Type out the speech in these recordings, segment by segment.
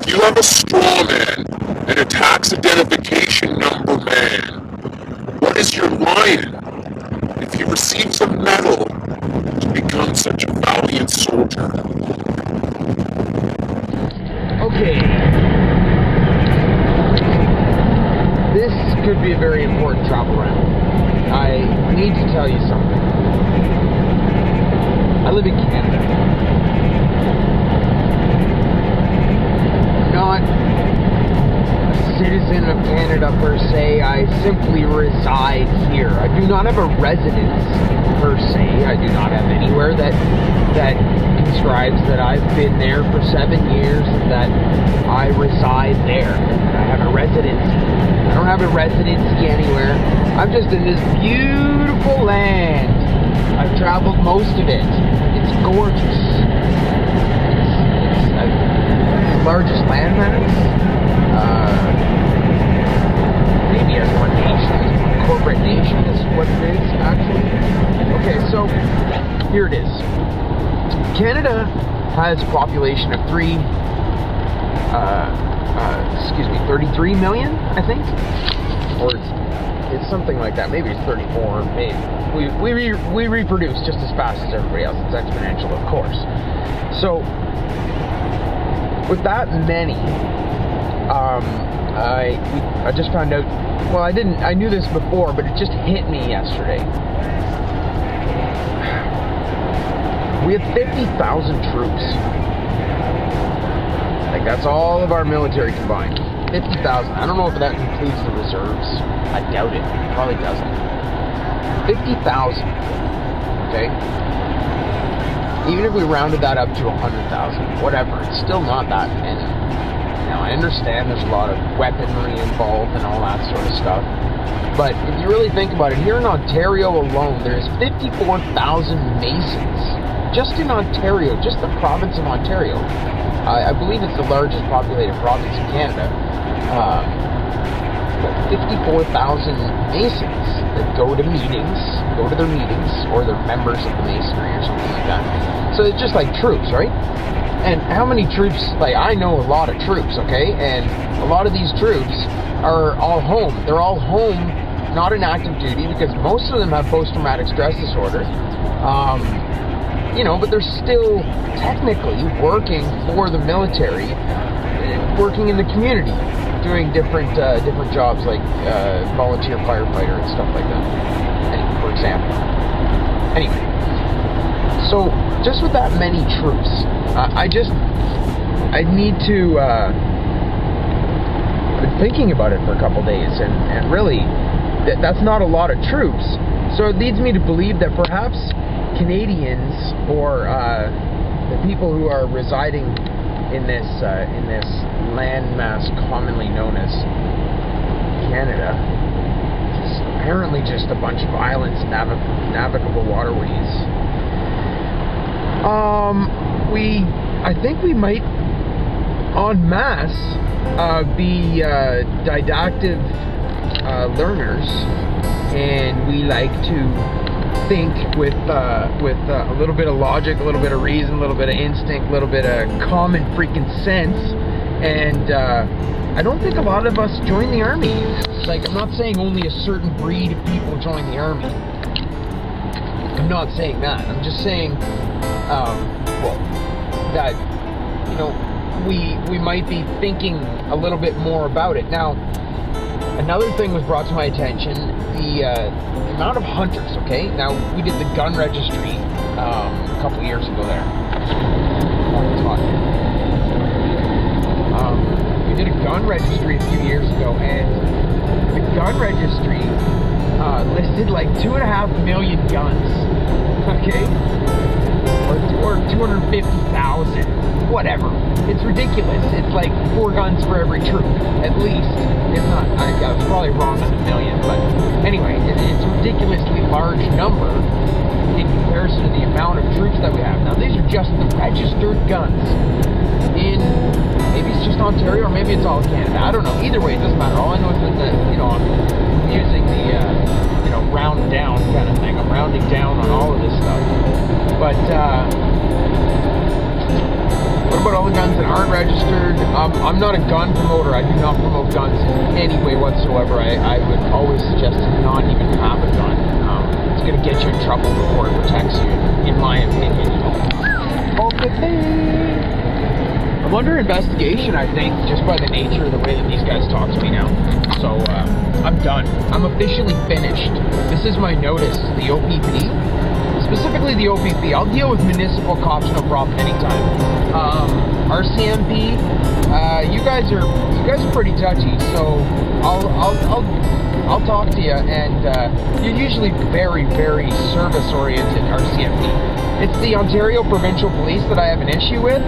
you have a straw man and a tax identification number man, what is your lion if he receives a medal to become such a valiant soldier? Okay. This could be a very important travel round. I need to tell you something. I live in Canada. I'm not a citizen of Canada per se. I simply reside here. I do not have a residence per se. I do not have anywhere that describes that I've been there for 7 years and that I reside there. I have a residency. I don't have a residency anywhere. I'm just in this beautiful land. I've traveled most of it. It's gorgeous. It's the largest landmass. Maybe as one nation, as one corporate nation is what it is, actually. Okay, so here it is. Canada has a population of 33 million, I think, or it's something like that. Maybe it's 34. Maybe we reproduce just as fast as everybody else. It's exponential, of course. So with that many, I just found out. Well, I knew this before, but it just hit me yesterday. We have 50,000 troops. Like, that's all of our military combined. 50,000. I don't know if that includes the reserves. I doubt it. It probably doesn't. 50,000. Okay? Even if we rounded that up to 100,000, whatever, it's still not that many. Now, I understand there's a lot of weaponry involved and all that sort of stuff. But if you really think about it, here in Ontario alone, there's 54,000 Masons. Just in Ontario, just the province of Ontario. I believe it's the largest populated province in Canada. 54,000 Masons that go to their meetings, or they're members of the Masonry or something like that. So it's just like troops, right? And how many troops, like, I know a lot of troops, okay? And a lot of these troops are all home. They're all home, not in active duty, because most of them have post-traumatic stress disorder. You know, but they're still technically working for the military, working in the community, doing different jobs like volunteer firefighter and stuff like that, for example. Anyway, so just with that many troops, I need to. I've been thinking about it for a couple days, and really, that's not a lot of troops. So it leads me to believe that perhaps Canadians, or the people who are residing in this landmass commonly known as Canada, is apparently just a bunch of islands, navigable waterways. I think we might en masse be didactic learners, and we like to think with a little bit of logic, a little bit of reason, a little bit of instinct, a little bit of common freaking sense. And I don't think a lot of us join the army. Like, I'm not saying only a certain breed of people join the army. I'm not saying that. I'm just saying, that, you know, we might be thinking a little bit more about it. Now, another thing was brought to my attention, the amount of hunters, okay? Now, we did the gun registry a couple years ago there. We did a gun registry a few years ago, and the gun registry listed like 2.5 million guns, okay? Or 250,000, whatever. It's ridiculous. It's like 4 guns for every troop, at least. If not, I was probably wrong on the million, but anyway, it's a ridiculously large number in comparison to the amount of troops that we have. Now, these are just the registered guns in, maybe it's just Ontario, or maybe it's all Canada. I don't know. Either way, it doesn't matter. All I know is that, I'm using the, round down kind of thing. I'm rounding down on all of this stuff. But, What about all the guns that aren't registered? I'm not a gun promoter. I do not promote guns in any way whatsoever. I would always suggest to not even have a gun. It's going to get you in trouble before it protects you, in my opinion. Okay. I'm under investigation, I think, just by the nature of the way that these guys talk to me now. So, I'm done. I'm officially finished. This is my notice, the OPP. Specifically the OPP. I'll deal with municipal cops, no problem, anytime. RCMP, you guys are pretty touchy, so I'll talk to you, and you're usually very, very service-oriented, RCMP. It's the Ontario Provincial Police that I have an issue with.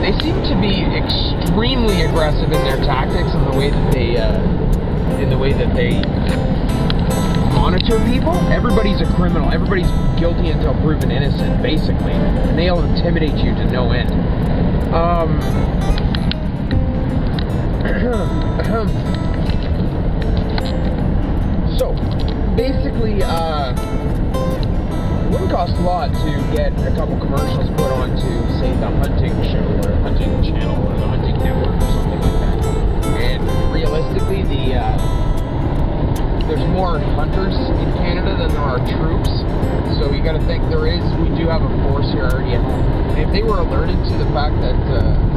They seem to be extremely aggressive in their tactics and the way that they monitor people. Everybody's a criminal. Everybody's guilty until proven innocent, basically, and they'll intimidate you to no end. So, basically, it wouldn't cost a lot to get a couple commercials put onto, say, the hunting show or hunting channel or the hunting network or something like that. And realistically, there's more hunters in Canada than there are troops. So you got to think we do have a force here already at home. And if they were alerted to the fact that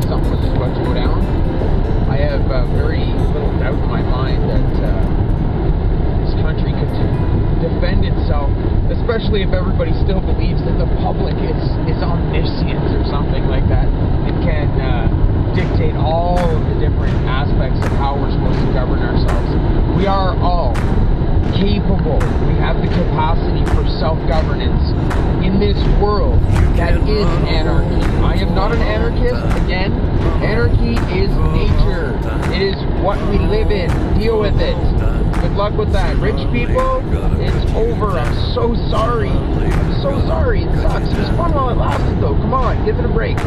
something was just about to go down, I have very little doubt in my mind that this country could defend itself, especially if everybody still believes that the public is omniscient or something like that. It can dictate all of the different aspects of how we're supposed to govern ourselves. We are all capable. We have the capacity for self-governance in this world that is anarchy. I am not an anarchist. Again, anarchy is nature. It is what we live in. Deal with it. Good luck with that. Rich people, it's over. I'm so sorry. I'm so sorry. It sucks. It was fun while it lasted, though. Come on, give it a break.